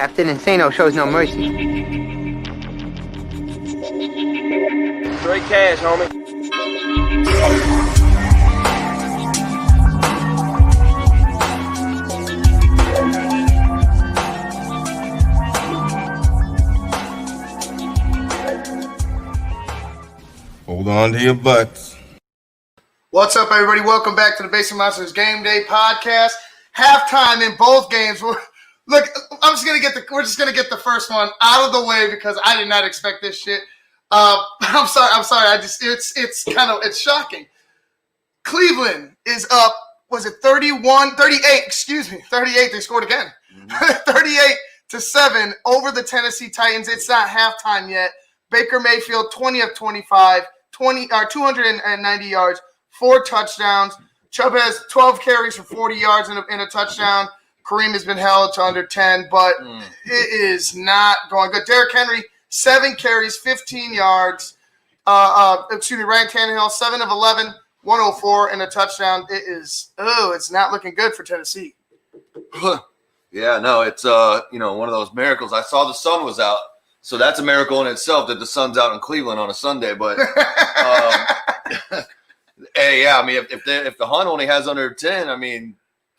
Captain Insano shows no mercy. Straight cash, homie. Hold on to your butts. What's up, everybody? Welcome back to the Basement Monsters Game Day podcast. Halftime in both games. Look, we're just gonna get the first one out of the way because I did not expect this shit. I'm sorry. It's shocking. Cleveland is up. Was it 38? Excuse me, 38. They scored again. 38-7 over the Tennessee Titans. It's not halftime yet. Baker Mayfield, 20 of 25, 290 yards, 4 touchdowns. Chubb has 12 carries for 40 yards and a touchdown. Kareem has been held to under 10, but it is not going good. Derrick Henry, 7 carries, 15 yards. Ryan Tannehill, 7 of 11, 104, and a touchdown. It's not looking good for Tennessee. Yeah, no, it's one of those miracles. I saw the sun was out, so that's a miracle in itself that the sun's out in Cleveland on a Sunday. But hey, yeah, I mean, if the Hunt only has under 10, I mean,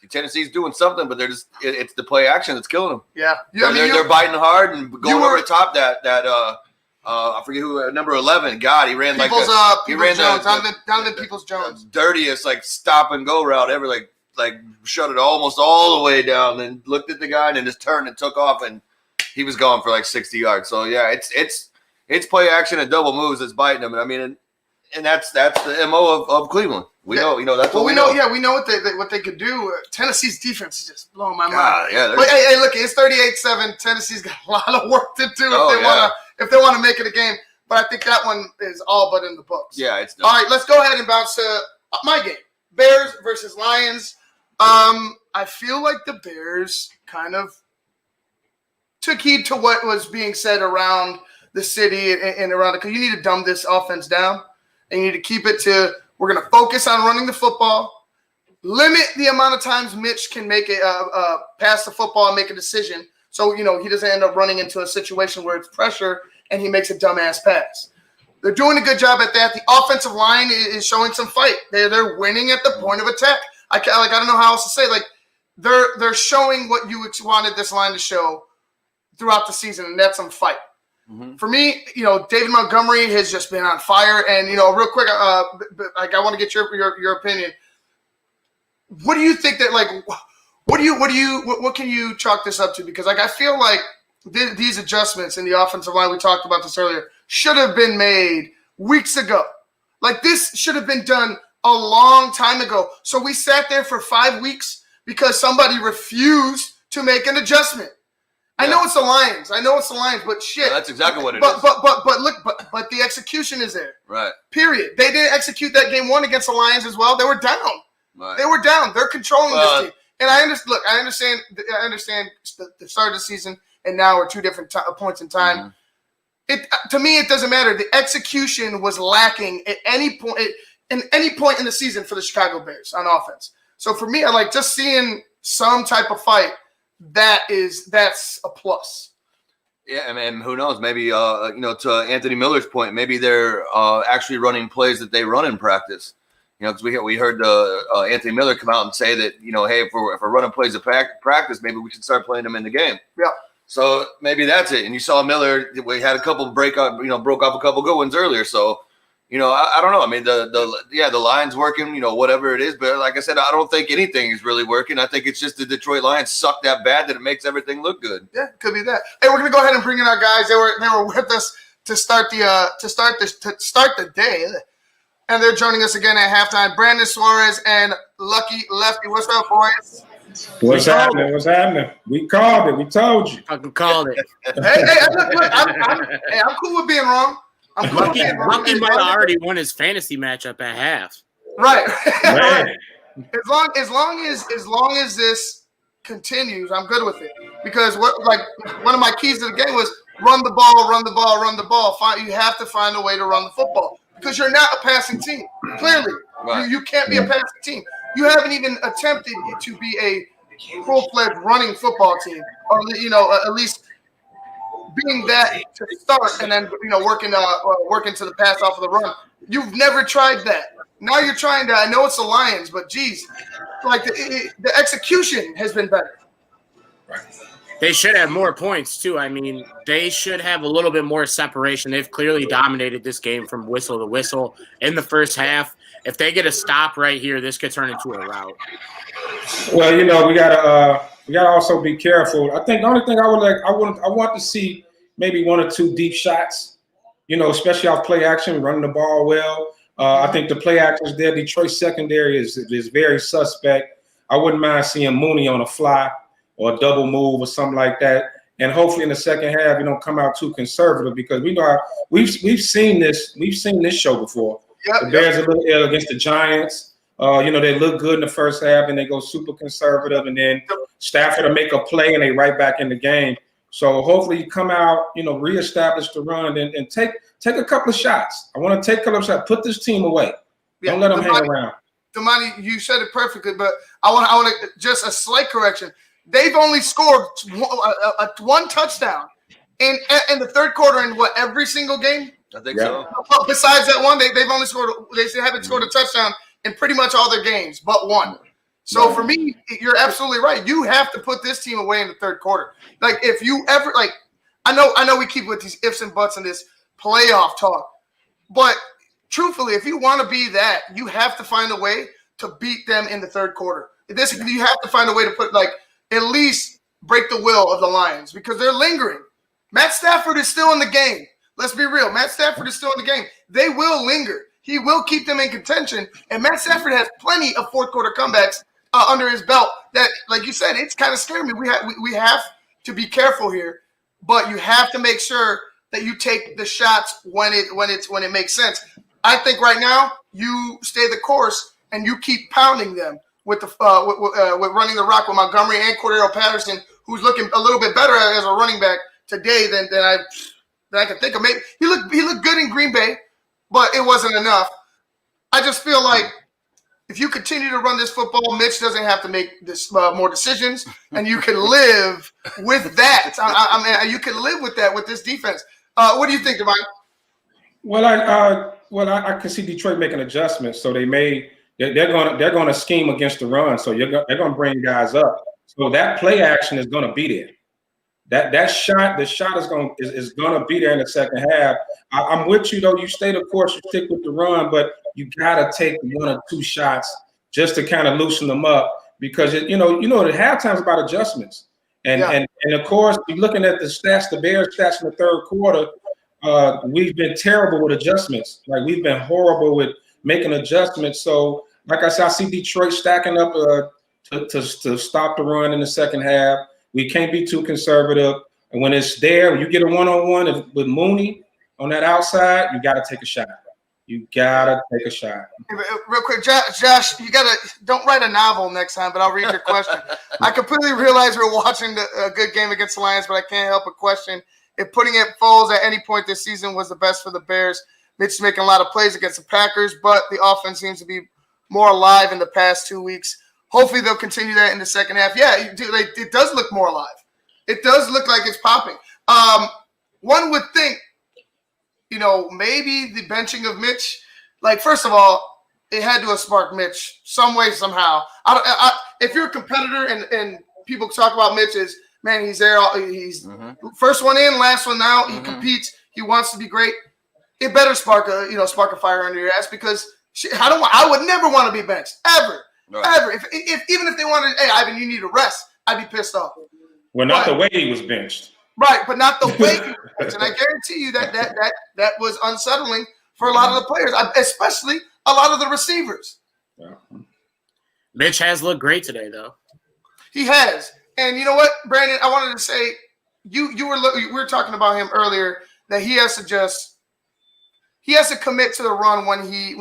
Tennessee's doing something, but it's the play action that's killing them. Yeah, they're biting hard and going over the top. That I forget who number 11. God, he ran Donovan Peoples-Jones, dirtiest like stop and go route ever. Like shut it almost all the way down, and looked at the guy and then just turned and took off, and he was gone for like 60 yards. So yeah, it's play action and double moves that's biting them. And I mean, and that's the MO of Cleveland. We know that's what we know. Yeah, we know what they could do. Tennessee's defense is just blowing my mind. Yeah, but hey, look, it's 38-7. Tennessee's got a lot of work to do if they want to make it a game. But I think that one is all but in the books. Yeah, it's done. All right. Let's go ahead and bounce to my game: Bears versus Lions. I feel like the Bears kind of took heed to what was being said around the city and around it. Because you need to dumb this offense down, and you need to keep it to. We're going to focus on running the football, limit the amount of times Mitch can make pass the football and make a decision. So, he doesn't end up running into a situation where it's pressure and he makes a dumbass pass. They're doing a good job at that. The offensive line is showing some fight. They're winning at the point of attack. I don't know how else to say. Like, they're showing what you wanted this line to show throughout the season, and that's some fight. Mm-hmm. For me, David Montgomery has just been on fire. And, real quick, I want to get your opinion. What do you think that, what can you chalk this up to? Because, I feel like these adjustments in the offensive line, we talked about this earlier, should have been made weeks ago. Like, this should have been done a long time ago. So we sat there for 5 weeks because somebody refused to make an adjustment. I know it's the Lions, but shit. Yeah, that's exactly what it is. But the execution is there. Right. Period. They didn't execute that game 1 against the Lions as well. They were down. Right. They were down. They're controlling this team. And I understand the start of the season, and now we're 2 different points in time. Mm-hmm. To me, it doesn't matter. The execution was lacking at any point in the season for the Chicago Bears on offense. So for me, I like just seeing some type of fight. That's a plus. Yeah, I mean, who knows? Maybe to Anthony Miller's point, maybe they're actually running plays that they run in practice. Because we heard Anthony Miller come out and say that hey, if we're running plays of practice, maybe we should start playing them in the game. Yeah. So maybe that's it. And you saw Miller. We had a couple broke off a couple good ones earlier. So. I don't know. I mean, the line's working, whatever it is. But like I said, I don't think anything is really working. I think it's just the Detroit Lions suck that bad that it makes everything look good. Yeah, could be that. Hey, we're gonna go ahead and bring in our guys. They were with us to start the day, and they're joining us again at halftime. Brandon Suarez and Lucky Lefty. What's up, boys? What's happening? We called it. We told you. Fucking called it. Look, I'm cool with being wrong. Lucky might have already won his fantasy matchup at half. Right. As long as this continues, I'm good with it. Because one of my keys to the game was run the ball. You have to find a way to run the football because you're not a passing team. Clearly, right. You can't be a passing team. You haven't even attempted to be a full-fledged running football team. or at least being that to start, and then working to the pass off of the run. You've never tried that. Now you're trying that. I know it's the Lions, but geez, like the execution has been better. They should have more points, too. I mean, they should have a little bit more separation. They've clearly dominated this game from whistle to whistle in the first half. If they get a stop right here, this could turn into a rout. Well, we gotta also be careful. I think the only thing I want to see maybe one or two deep shots, especially off play action, running the ball well. I think the play actions there, Detroit secondary is very suspect. I wouldn't mind seeing Mooney on a fly or a double move or something like that. And hopefully in the second half, we don't come out too conservative, because we know we've seen this show before. Yep, the Bears are little ill against the Giants. They look good in the first half and they go super conservative, and then Stafford will make a play and they right back in the game. So hopefully you come out, reestablish the run and take a couple of shots. I want to take a couple of shots. Put this team away. Don't let them hang around. Damani, you said it perfectly, but I want to just a slight correction. They've only scored one touchdown in the third quarter in every single game. I think so. Besides that one, they've only scored. They haven't scored a touchdown in pretty much all their games, but one. So for me, you're absolutely right. You have to put this team away in the third quarter. Like if you ever I know we keep with these ifs and buts in this playoff talk, but truthfully, if you want to be that, you have to find a way to beat them in the third quarter. You have to find a way to put at least break the will of the Lions, because they're lingering. Matt Stafford is still in the game. Let's be real. Matt Stafford is still in the game. They will linger. He will keep them in contention. And Matt Stafford has plenty of fourth quarter comebacks under his belt that, like you said, it's kind of scaring me. We have to be careful here, but you have to make sure that you take the shots when it makes sense. I think right now you stay the course and you keep pounding them with running the rock with Montgomery and Cordero Patterson, who's looking a little bit better as a running back today than I can think of. Maybe he looked good in Green Bay, but it wasn't enough. I just feel like if you continue to run this football, Mitch doesn't have to make this more decisions, and you can live with that. I mean, you can live with that with this defense. What do you think, Devine? Well, I can see Detroit making adjustments, so they're going to scheme against the run, so they're going to bring guys up. So that play action is going to be there. The shot is going to be there in the second half. I'm with you though. You stay the course, you stick with the run, but you got to take one or two shots just to kind of loosen them up, because the halftime's about adjustments. And of course, you're looking at the stats, the Bears stats in the third quarter. We've been terrible with adjustments. Like we've been horrible with making adjustments. So, like I said, I see Detroit stacking up to stop the run in the second half. We can't be too conservative. And when it's there, when you get a one-on-one with Mooney on that outside, you got to take a shot. You got to take a shot. Real quick, Josh, you got to – don't write a novel next time, but I'll read your question. I completely realize we're watching a good game against the Lions, but I can't help but question if putting it Foles at any point this season was the best for the Bears. Mitch is making a lot of plays against the Packers, but the offense seems to be more alive in the past 2 weeks. Hopefully they'll continue that in the second half. Yeah, it does look more alive. It does look like it's popping. One would think, maybe the benching of Mitch, first of all, it had to have sparked Mitch some way, somehow. If you're a competitor and people talk about Mitch as, man, he's there. He's first one in, last one out. He competes. He wants to be great. It better spark a fire under your ass, because I would never want to be benched, ever. Right. Ever. Even if they wanted, hey, Ivan, you need a rest, I'd be pissed off. Well, not the way he was benched. Right, but not the way he was benched. And I guarantee you that was unsettling for a lot of the players, especially a lot of the receivers. Yeah. Mitch has looked great today, though. He has. And you know what, Brandon, I wanted to say, we were talking about him earlier, that he has to commit to the run when he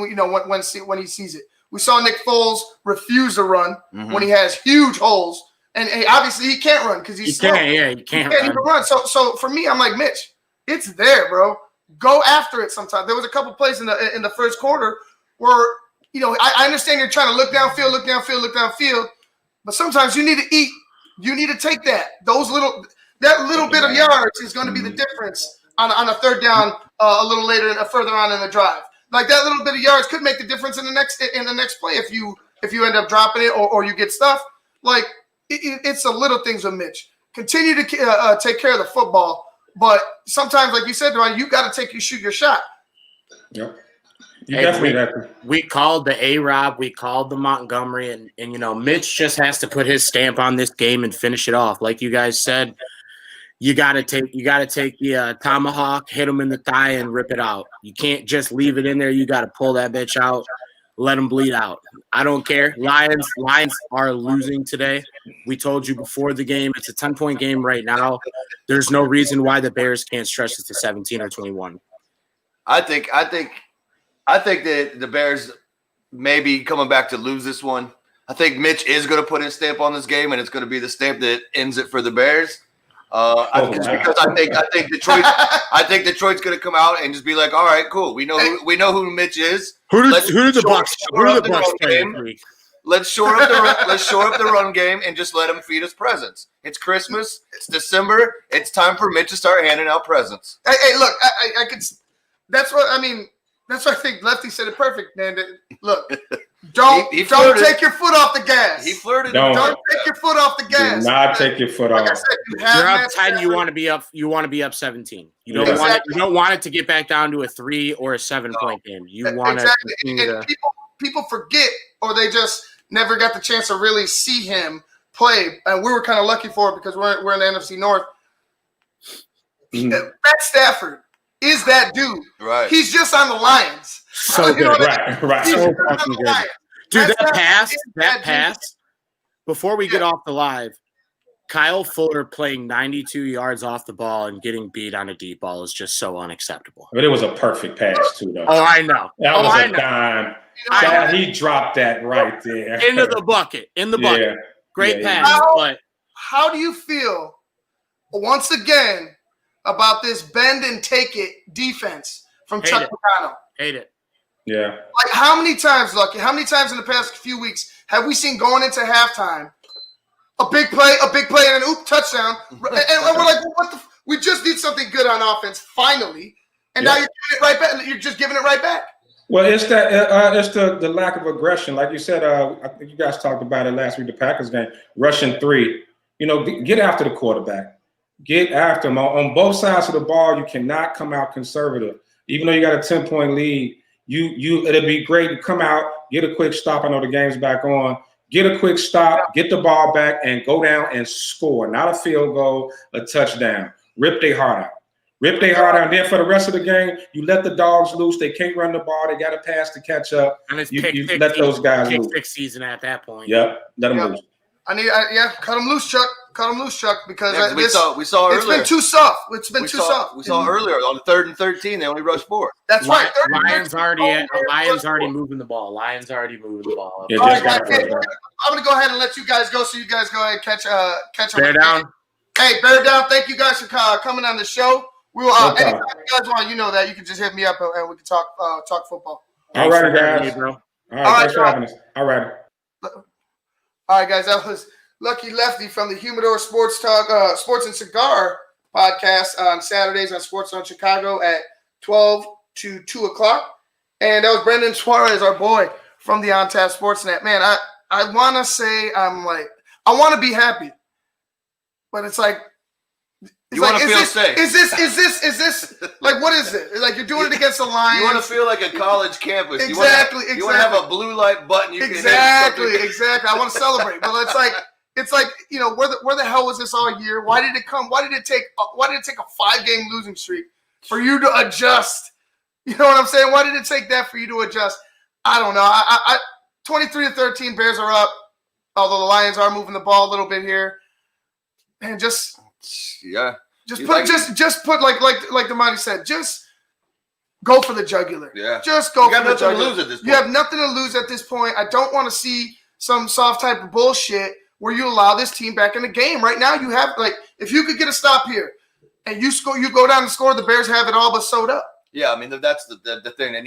sees it. We saw Nick Foles refuse to run when he has huge holes, and obviously he can't run because he's slow. He can't even run. So for me, I'm like, Mitch, it's there, bro. Go after it. Sometimes there was a couple plays in the first quarter where I understand you're trying to look downfield, but sometimes you need to eat You need to take that. That little bit of yards is going to be the difference on a third down a little later, further on in the drive. Like that little bit of yards could make the difference in the next play if you end up dropping it or you get stuffed. Like it's the little things with Mitch. Continue to take care of the football, but sometimes, like you said, Ryan, you got to shoot your shot. Yep. We called the A-Rob, we called the Montgomery, and you know, Mitch just has to put his stamp on this game and finish it off. Like you guys said, you gotta take the tomahawk, hit him in the thigh, and rip it out. You can't just leave it in there. You gotta pull that bitch out, let him bleed out. I don't care. Lions are losing today. We told you before the game, it's a 10-point game right now. There's no reason why the Bears can't stretch it to 17 or 21. I think that the Bears may be coming back to lose this one. I think Mitch is going to put his stamp on this game, and it's going to be the stamp that ends it for the Bears. Because I think Detroit's going to come out and just be like, all right, cool. We know who Mitch is. Who do the Bucks play this week? Let's shore up the run game and just let him feed us presents. It's Christmas. It's December. It's time for Mitch to start handing out presents. Hey, look, I could. That's what I mean. That's why I think Lefty said it perfect, man. Look, don't take your foot off the gas. He flirted. Don't take your foot off the gas. Do not take your foot off. I said, you're up 10. You want to be up. You want to be up 17. You don't want it. You don't want it to get back down to a 3 or a 7-point game. You want to. People forget, or they just never got the chance to really see him play. And we were kind of lucky for it because we're in the NFC North. Matt Stafford is that dude. Right. He's just on the Lions. So good. Right. He's So on the Lions. Dude, that pass, before we get off the live, Kyle Fuller playing 92 yards off the ball and getting beat on a deep ball is just so unacceptable. But it was a perfect pass, too, though. Oh, I know. That was a dime. He dropped that right there. Into the bucket. Yeah. Great pass. How do you feel, once again, about this bend and take it defense from Chuck Pagano? Hate it. Yeah. Like how many times, Lucky? How many times in the past few weeks have we seen going into halftime a big play and an touchdown, and we're like, what the? We just did something good on offense finally, and now you're giving it right back. You're just giving it right back. Well, it's that it's the lack of aggression, like you said. I think you guys talked about it last week, the Packers game, rushing 3. You know, get after the quarterback. Get after him on both sides of the ball. You cannot come out conservative, even though you got a 10-point lead. It'll be great to come out, get a quick stop. I know the game's back on. Get a quick stop, get the ball back, and go down and score. Not a field goal, a touchdown. Rip their heart out. And then for the rest of the game, you let the dogs loose. They can't run the ball. They got to pass to catch up. And it's you let those guys loose. Kick season at that point. Yep, let them loose. Cut them loose, Chuck. Cut them loose, Chuck, because we saw earlier. It's been too soft. We saw earlier on 3rd and 13, they only rushed 4. That's right. Lions already moving the ball. Yeah, All right, I'm going to go ahead and let you guys go, so you guys go ahead and catch up. Bear down. Hey, bear down. Thank you guys for coming on the show. We will. Anytime you guys want, you know that you can just hit me up and we can talk football. All right, guys. All right, thanks for having us. All right. All right, guys. That was Lucky Lefty from the Humidor Sports Talk, Sports and Cigar podcast on Saturdays on Sports on Chicago at 12 to 2 o'clock. And that was Brendan Suarez, our boy from the On Tap Sportsnet. Man, I want to say I want to be happy, but it's like. You want to feel safe. Is this like, what is it? Like you're doing it against the Lions. You want to feel like a college campus. Exactly. You want to have a blue light button. Exactly. I want to celebrate, but it's like you know where the hell was this all year? Why did it come? Why did it take a 5-game losing streak for you to adjust? You know what I'm saying? Why did it take that for you to adjust? I don't know. I 23-13 Bears are up, although the Lions are moving the ball a little bit here, and just put like the Monty said, just go for the jugular. Yeah. Just go for the jugular. You have nothing to lose at this point. You have nothing to lose at this point. I don't want to see some soft type of bullshit where you allow this team back in the game. Right now, you have if you could get a stop here and you go down and score, the Bears have it all but sewed up. Yeah, I mean that's the thing. They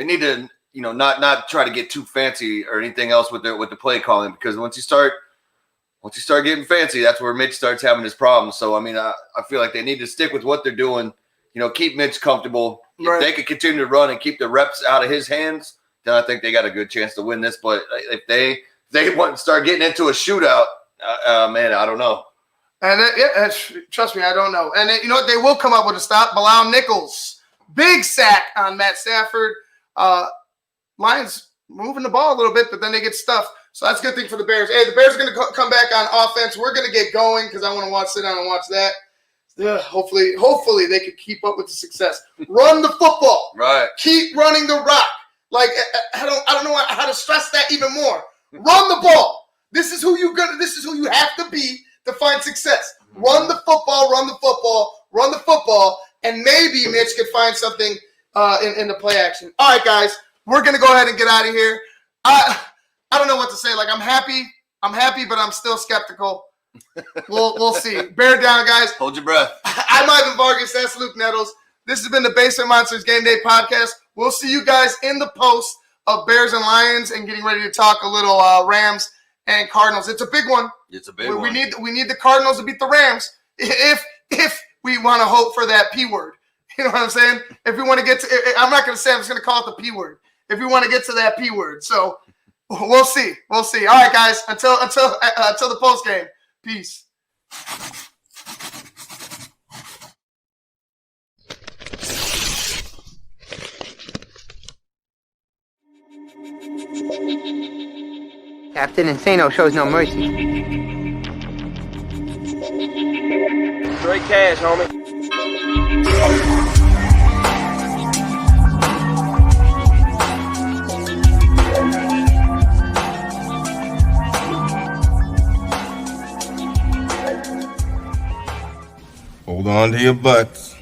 need to you know not try to get too fancy or anything else with the play calling, because once you start once you start getting fancy, that's where Mitch starts having his problems. So, I mean, I feel like they need to stick with what they're doing. You know, keep Mitch comfortable. Right. If they could continue to run and keep the reps out of his hands, then I think they got a good chance to win this. But if they want to start getting into a shootout, man, I don't know. And trust me, I don't know. And you know what? They will come up with a stop. Bilal Nichols, big sack on Matt Stafford. Lions moving the ball a little bit, but then they get stuffed. So that's a good thing for the Bears. Hey, the Bears are going to come back on offense. We're going to get going because I want to sit down and watch that. Hopefully they can keep up with the success. Run the football. Right. Keep running the rock. Like I don't know how to stress that even more. Run the ball. This is who you have to be to find success. Run the football, run the football, run the football, and maybe Mitch could find something in the play action. All right, guys, we're gonna go ahead and get out of here. I don't know what to say. Like I'm happy, but I'm still skeptical. We'll see. Bear down, guys. Hold your breath. I'm Ivan Vargas. That's Luke Nettles. This has been the Basement Monsters Game Day Podcast. We'll see you guys in the post of Bears and Lions and getting ready to talk a little Rams and Cardinals. It's a big one. It's a big one. We need the Cardinals to beat the Rams if we want to hope for that P word. You know what I'm saying? If we want to get to – I'm not going to say I'm just going to call it the P word. If we want to get to that P word. So we'll see. We'll see. All right, guys. Until the post game. Peace. Captain Insano shows no mercy. Straight cash, homie. Hold on to your butts.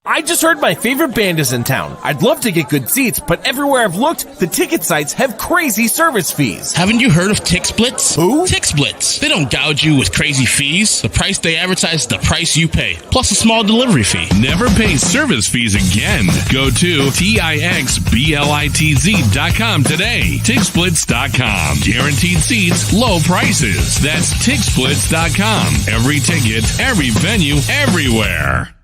I just heard my favorite band is in town. I'd love to get good seats, but everywhere I've looked, the ticket sites have crazy service fees. Haven't you heard of TixSplits? Who? TixSplits. They don't gouge you with crazy fees. The price they advertise is the price you pay, plus a small delivery fee. Never pay service fees again. Go to TixSplits.com today. TixSplits.com. Guaranteed seats, low prices. That's TixSplits.com. Every ticket, every venue, everywhere.